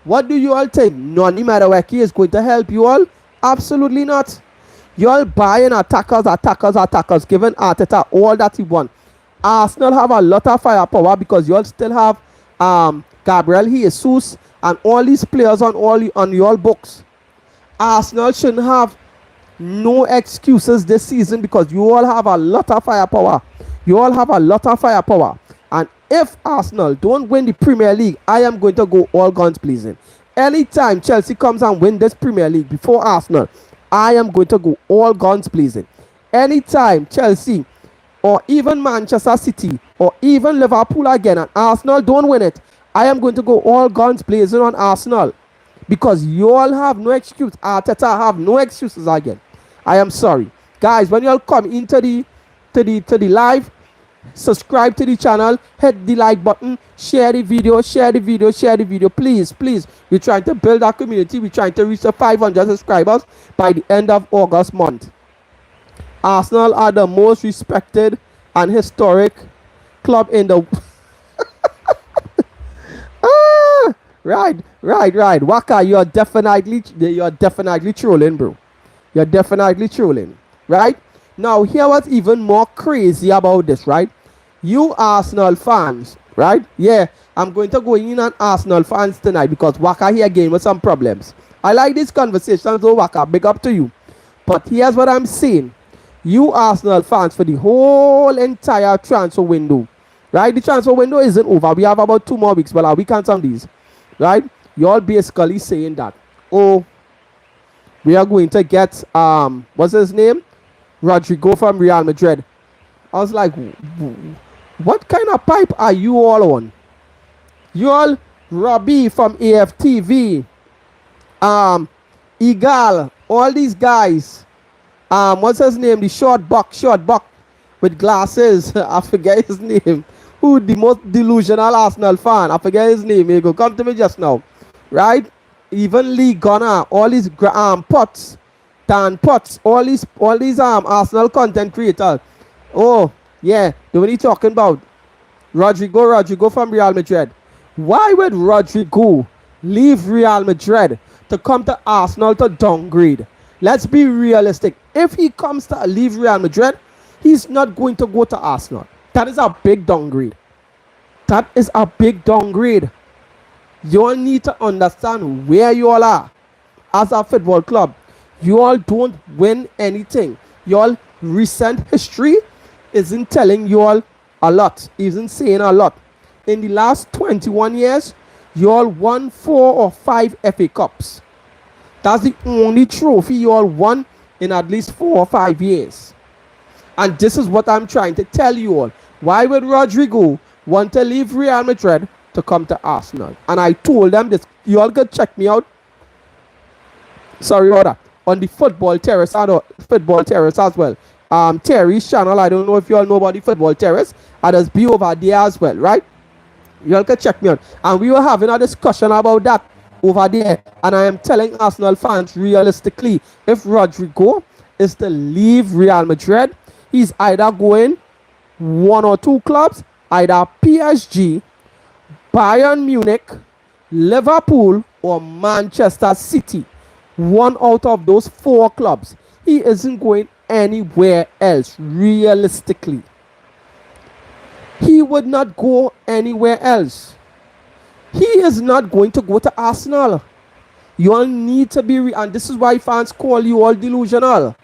What do you all think? Noni Madueke is going to help you all? Absolutely not. You all buying attackers, giving Arteta all that he wants. Arsenal have a lot of firepower because you all still have Gabriel Jesus and all these players on your books. Arsenal shouldn't have no excuses this season because you all have a lot of firepower. And if Arsenal don't win the Premier League, I am going to go all guns blazing. Anytime Chelsea comes and win this Premier League before Arsenal, I am going to go all guns blazing. Anytime Chelsea or even Manchester City or even Liverpool again and Arsenal don't win it, I am going to go all guns blazing on Arsenal. Because you all have no excuse. Arteta have no excuses again. I am sorry. Guys, when you all come into the live, subscribe to the channel, hit the like button, share the video, please. We're trying to build our community. We're trying to reach the 500 subscribers by the end of August month. Arsenal are the most respected and historic club in the Right. Waka, you're definitely trolling, bro. You're definitely trolling. Right? Now, here what's even more crazy about this, right? You Arsenal fans, right? Yeah, I'm going to go in on Arsenal fans tonight because Waka here again with some problems. I like this conversation, so Waka, big up to you. But here's what I'm saying. You Arsenal fans, for the whole entire transfer window, right? The transfer window isn't over. We have about 2 more weeks, but a week and some days, right? You're all basically saying that, oh, we are going to get, what's his name? Rodrigo from Real Madrid. I was like, what kind of pipe are you all on? You all, Robbie from AFTV, Eagle, all these guys, what's his name? The short buck, with glasses. I forget his name. Who the most delusional Arsenal fan? I forget his name. He go come to me just now, right? Even Lee Gunner, all these Potts, Dan Potts, all these Arsenal content creators. Oh yeah, the one he talking about? Rodrigo from Real Madrid. Why would Rodrigo leave Real Madrid to come to Arsenal to downgrade? Let's be realistic. If he comes to leave Real Madrid, he's not going to go to Arsenal. That is a big downgrade. That is a big downgrade. You all need to understand where you all are as a football club. You all don't win anything. Your recent history isn't telling you all a lot, isn't saying a lot. In the last 21 years, you all won 4 or 5 FA Cups. That's the only trophy you all won in at least 4 or 5 years. And this is what I'm trying to tell you all. Why would Rodrigo want to leave Real Madrid to come to Arsenal? And I told them this. You all could check me out. Sorry about that. On the Football Terrace as well. Terry's channel. I don't know if you all know about the Football Terrace. And there's be over there as well, right? You all can check me out. And we were having a discussion about that over there. And I am telling Arsenal fans realistically, if Rodrigo is to leave Real Madrid, he's either going 1 or 2 clubs, either PSG, Bayern Munich, Liverpool, or Manchester City. 1 out of those 4 clubs. He isn't going anywhere else, realistically. He would not go anywhere else. He is not going to go to Arsenal. You all need to be, and this is why fans call you all delusional.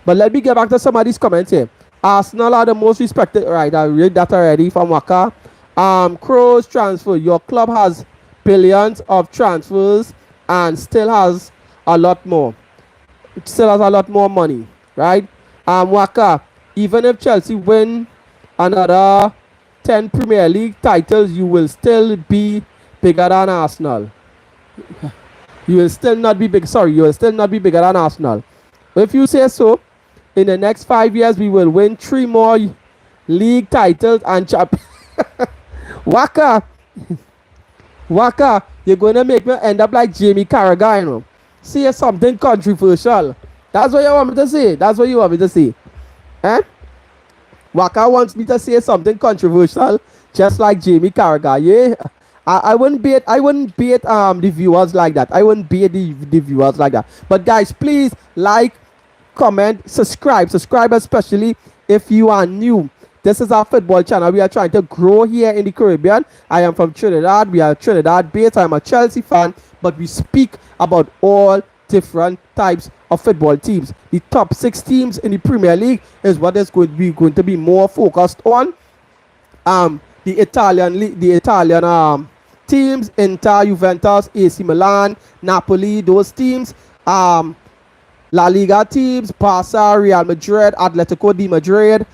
But let me get back to some of these comments here. Arsenal are the most respected. Right, I read that already from Waka. Kroos transfer. Your club has billions of transfers and still has a lot more. It still has a lot more money, right? Waka, even if Chelsea win another 10 Premier League titles, you will still be bigger than Arsenal. You will still not be big. Sorry, you will still not be bigger than Arsenal. If you say so, in the next 5 years, we will win 3 more league titles and Waka, you're going to make me end up like Jamie Carragher, you know. Say something controversial. That's what you want me to say. That's what you want me to say. Eh? Waka wants me to say something controversial, just like Jamie Carragher. Yeah, I wouldn't bait the viewers like that. I wouldn't bait the viewers like that. But guys, please like, comment, subscribe, especially if you are new. This is our football channel. We are trying to grow here in the Caribbean. I am from Trinidad. We are Trinidad based. I am a Chelsea fan, but we speak about all different types of football teams. The top 6 teams in the Premier League is what is going to be more focused on. The Italian teams, Inter, Juventus, AC Milan, Napoli, those teams. La Liga teams, Barca, Real Madrid, Atletico de Madrid,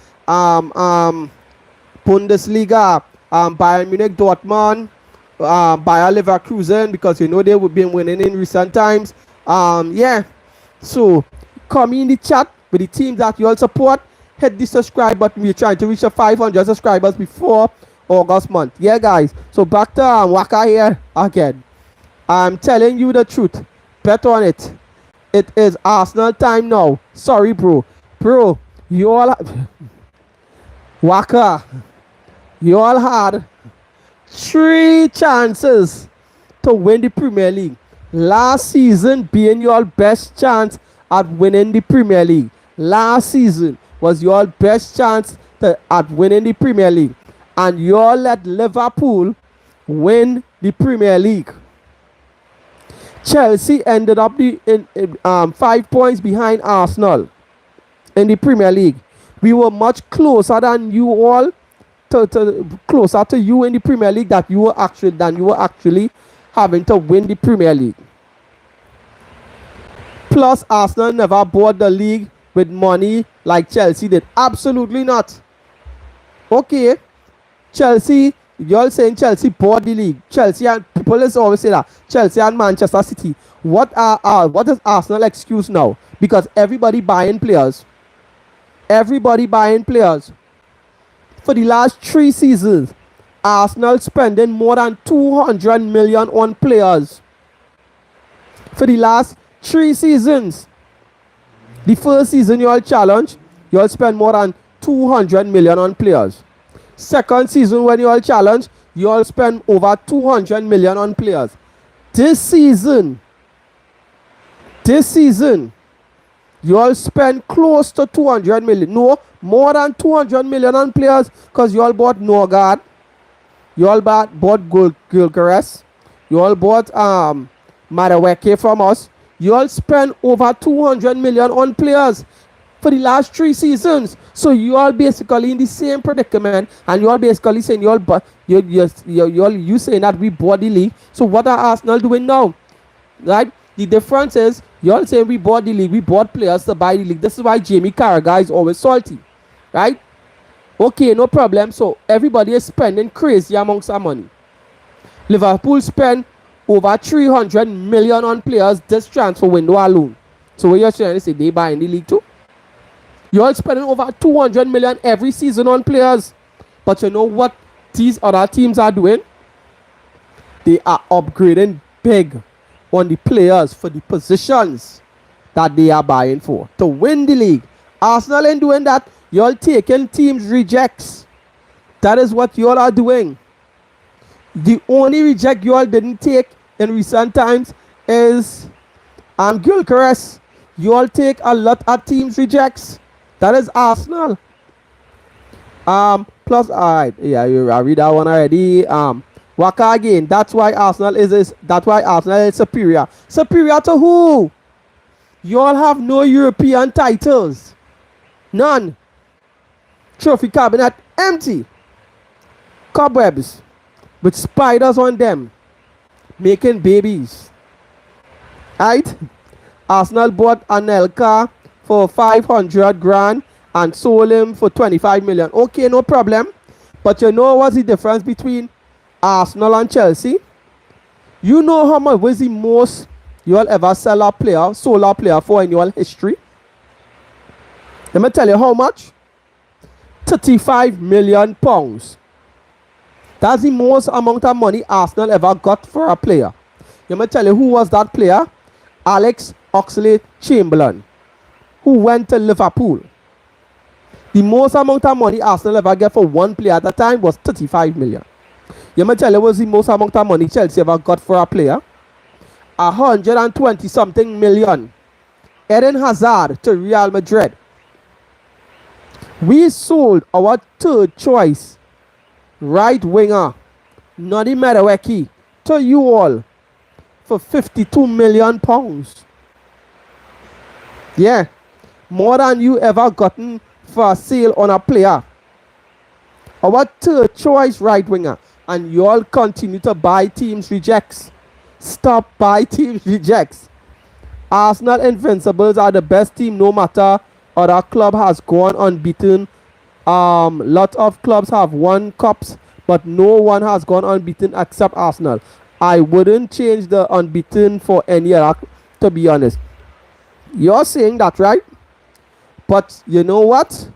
Bundesliga, Bayern Munich, Dortmund, Bayer Leverkusen, because you know they would be winning in recent times. Yeah, so come in the chat with the teams that you all support. Hit the subscribe button. We're trying to reach 500 subscribers before August month. Yeah, guys. So back to Waka here again. I'm telling you the truth. Bet on it. It is Arsenal time now. Sorry, bro. You all Waka, you all had 3 chances to win the Premier League. Last season being your best chance at winning the Premier League. Last season was your best chance at winning the Premier League. And you all let Liverpool win the Premier League. Chelsea ended up 5 points behind Arsenal in the Premier League. We were much closer than you all, closer to you in the Premier League than you were actually having to win the Premier League. Plus, Arsenal never bought the league with money like Chelsea did. Absolutely not. Okay, Chelsea, you're saying Chelsea bought the league. Chelsea, and people always say that. Chelsea and Manchester City. What is Arsenal excuse now? Because everybody buying players. Everybody buying players. For the last 3 seasons, Arsenal spending more than 200 million on players. For the last 3 seasons. The first season you all challenge, you all spend more than 200 million on players. Second season when you all challenge, you all spend over 200 million on players. This season, you all spend close to 200 million. No, more than 200 million on players because you all bought Norgard. You all bought Gyökeres. You all bought Madueke from us. You all spend over 200 million on players for the last 3 seasons. So you all basically in the same predicament, and you all basically saying you saying that we bought the league. So what are Arsenal doing now? Right? The difference is you all saying we bought the league, we bought players to buy the league. This is why Jamie Carragher is always salty. Right? Okay, no problem. So everybody is spending crazy amounts of money. Liverpool spend over 300 million on players this transfer window alone. So what you're trying to say, they buying the league too? You're spending over 200 million every season on players. But you know what these other teams are doing? They are upgrading big on the players for the positions that they are buying for to win the league. Arsenal ain't doing that. You're taking teams rejects. That is what you all are doing. The only reject you all didn't take in recent times is Gyökeres. You all take a lot of teams rejects. That is Arsenal. Plus, alright, yeah, I read that one already. Waka again. That's why Arsenal is superior. Superior to who? You all have no European titles. None. Trophy cabinet empty. Cobwebs with spiders on them, making babies. Right? Arsenal bought Anelka for 500 grand and sold him for 25 million. Okay, no problem. But you know what's the difference between Arsenal and Chelsea? You know how much was the most you all ever sold a player for in your history? Let me tell you how much. 35 million pounds. That's the most amount of money Arsenal ever got for a player. Let me tell you who was that player. Alex Oxlade-Chamberlain, who went to Liverpool. The most amount of money Arsenal ever get for one player at the time was 35 million. Let me tell you what was the most amount of money Chelsea ever got for a player. 120 something million. Eden Hazard to Real Madrid. We sold our third choice right winger, Noni Madueke, to you all for 52 million pounds. Yeah, more than you ever gotten for a sale on a player. Our third choice right winger, and you all continue to buy teams rejects. Stop buy teams rejects. Arsenal Invincibles are the best team no matter other club has gone unbeaten. Lot of clubs have won cups, but no one has gone unbeaten except Arsenal. I wouldn't change the unbeaten for any other, to be honest. You're saying that, right? But you know what?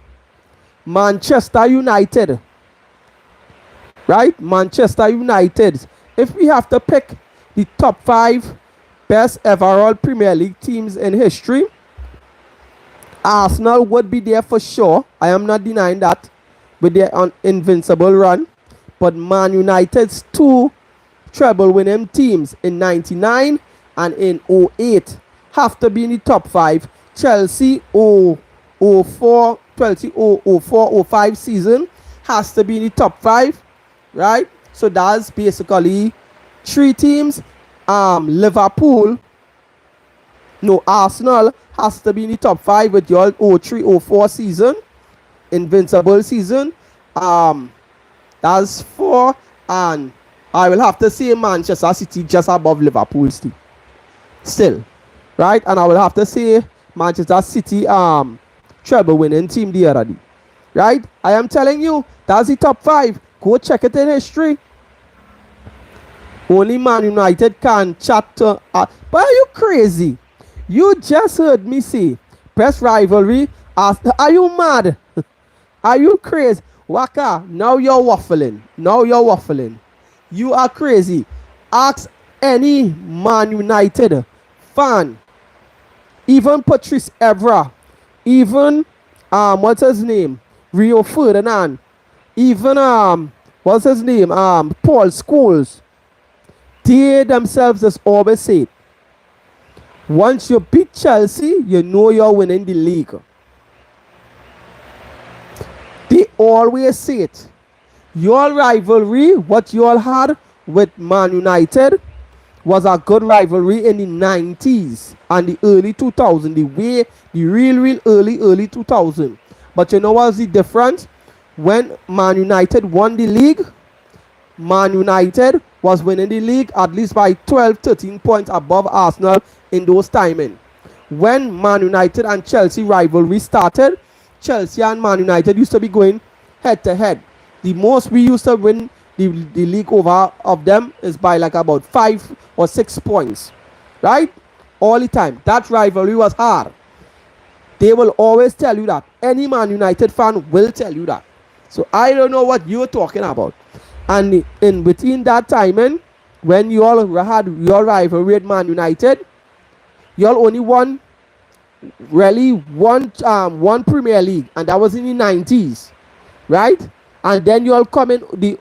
Manchester United. Right? Manchester United. If we have to pick the top 5 best overall Premier League teams in history, Arsenal would be there for sure. I am not denying that with their invincible run. But Man United's 2 treble winning teams in 99 and in 08 have to be in the top 5. Chelsea 04-05 season has to be in the top 5. Right? So that's basically 3 teams. Arsenal has to be in the top 5 with your 03-04 season, invincible season. That's 4, and I will have to say Manchester City just above Liverpool still, right? And I will have to say Manchester City treble winning team the other day, right? I am telling you, that's the top 5. Go check it in history. Only Man United can chat to. But are you crazy? You just heard me say best rivalry Are you mad? Are you crazy? Waka, now you're waffling. Now you're waffling. You are crazy. Ask any Man United fan, even Patrice Evra, even what's his name? Rio Ferdinand, even what's his name? Paul Scholes. They themselves just always say, once you beat Chelsea, you know you're winning the league. They always say it. Your rivalry, what you all had with Man United, was a good rivalry in the 90s and the early 2000s. The real early 2000s. But you know what's the difference? When Man United won the league, Man United was winning the league at least by 12, 13 points above Arsenal in those timing. When Man United and Chelsea rivalry started, Chelsea and Man United used to be going head to head. The most we used to win the league over of them is by like about 5 or 6 points. Right? All the time. That rivalry was hard. They will always tell you that. Any Man United fan will tell you that. So I don't know what you're talking about. And in between that timing, when you all had your rivalry with Man United, you all only won really one Premier League, and that was in the 90s, right? And then you all come in the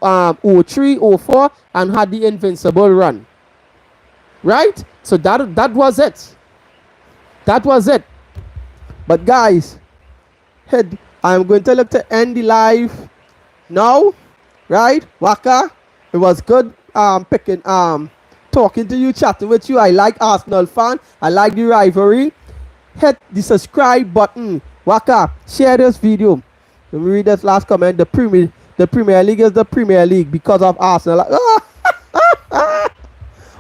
03, 04 and had the invincible run, right? So that was it. That was it. But guys, I'm going to look to end the live now, right? Waka, it was good talking to you, chatting with you. I like Arsenal fan. I like the rivalry. Hit the subscribe button. Waka, share this video. Let me read this last comment. The Premier League is the Premier League because of Arsenal.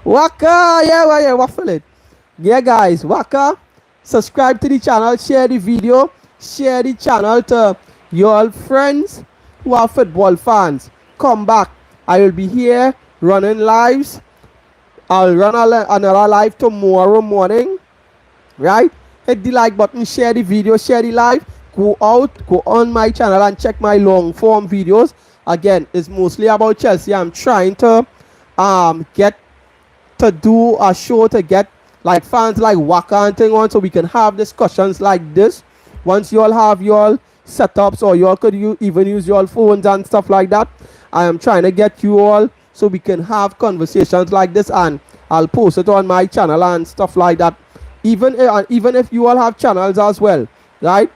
Waka, yeah, waffle it. Yeah, guys, Waka, subscribe to the channel, share the video, share the channel to your friends who are football fans. Come back. I will be here running lives. I'll run another live tomorrow morning, right? Hit the like button, share the video, share the live. Go on my channel and check my long form videos. Again, it's mostly about Chelsea. I'm trying to get to do a show to get like fans like Waka and thing on, so we can have discussions like this. Once you all have your setups, or you all could even use your phones and stuff like that, I am trying to get you all so we can have conversations like this, and I'll post it on my channel and stuff like that. Even if you all have channels as well, right?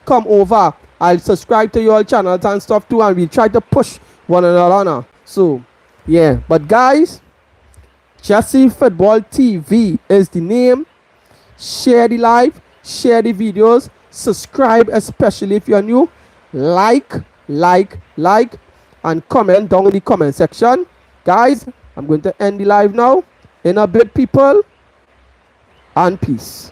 Come over. I'll subscribe to your channels and stuff too, and we'll try to push one another. So, yeah. But guys, Jesse Football TV is the name. Share the live, share the videos, subscribe, especially if you're new. Like, and comment down in the comment section. Guys, I'm going to end the live now. In a bit, people, and peace.